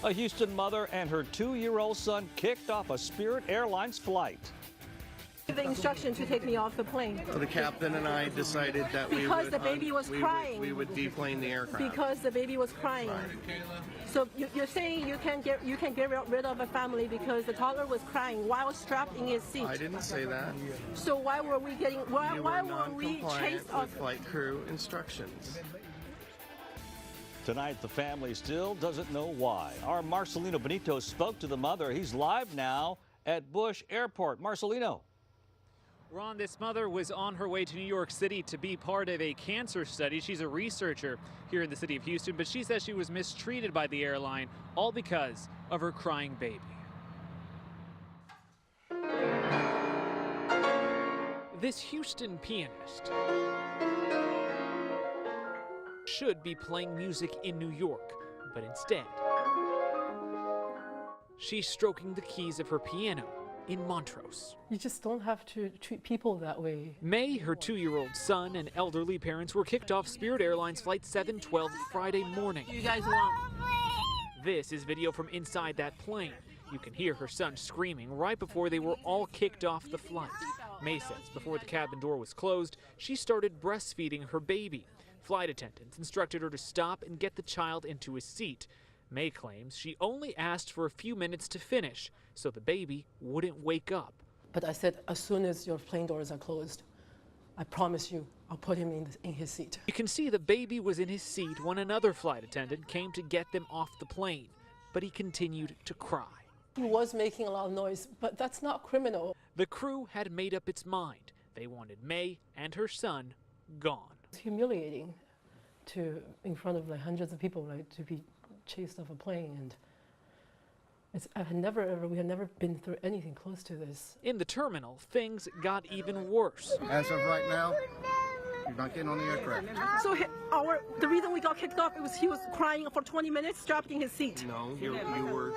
A Houston mother and her 2-year-old son kicked off a Spirit Airlines flight. The instruction to take me off the plane. So the captain and I decided that because the baby was crying. We would deplane the aircraft. Because the baby was crying. Right. So you're saying you can get rid of a family because the toddler was crying while strapped in his seat. I didn't say that. So why were we getting? Why were we chased off? With flight crew instructions. Tonight, the family still doesn't know why. Our Marcelino Benito spoke to the mother. He's live now at Bush Airport. Marcelino. Ron, this mother was on her way to New York City to be part of a cancer study. She's a researcher here in the city of Houston, but she says she was mistreated by the airline, all because of her crying baby. This Houston pianist should be playing music in New York, but instead, she's stroking the keys of her piano in Montrose. You just don't have to treat people that way. May, her 2-year-old son, and elderly parents were kicked off Spirit Airlines Flight 712 Friday morning. You guys want? This is video from inside that plane. You can hear her son screaming right before they were all kicked off the flight. May says before the cabin door was closed, she started breastfeeding her baby. Flight attendants instructed her to stop and get the child into his seat. May claims she only asked for a few minutes to finish so the baby wouldn't wake up. But I said, as soon as your plane doors are closed, I promise you, I'll put him in his seat. You can see the baby was in his seat when another flight attendant came to get them off the plane, but he continued to cry. He was making a lot of noise, but that's not criminal. The crew had made up its mind. They wanted May and her son gone. It's humiliating to, in front of like hundreds of people, like to be chased off a plane, and we had never been through anything close to this. In the terminal, things got even worse. As of right now, you're not getting on the aircraft. So the reason we got kicked off was he was crying for 20 minutes, strapped in his seat. No, you were.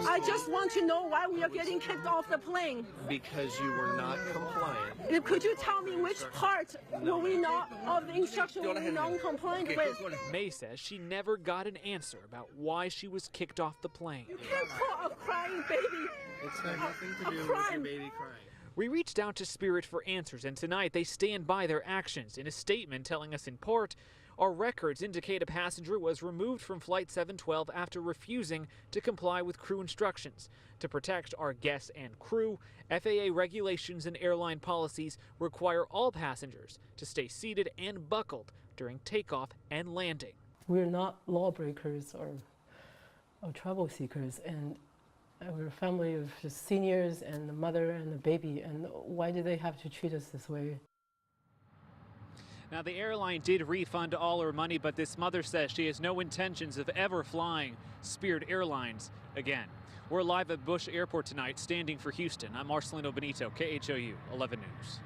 I just want to know why we are getting kicked off the plane. Because you were not compliant. Could you tell me which part were we not of the instruction were we non-compliant with? May says she never got an answer about why she was kicked off the plane. You can't call a crying baby. It's had nothing to do with your baby crying. We reached out to Spirit for answers, and tonight they stand by their actions in a statement telling us in part, our records indicate a passenger was removed from Flight 712 after refusing to comply with crew instructions. To protect our guests and crew, FAA regulations and airline policies require all passengers to stay seated and buckled during takeoff and landing. We're not lawbreakers or trouble seekers, and we're a family of just seniors and a mother and a baby, and why do they have to treat us this way? Now, the airline did refund all her money, but this mother says she has no intentions of ever flying Spirit Airlines again. We're live at Bush Airport tonight, standing for Houston. I'm Marcelino Benito, KHOU 11 News.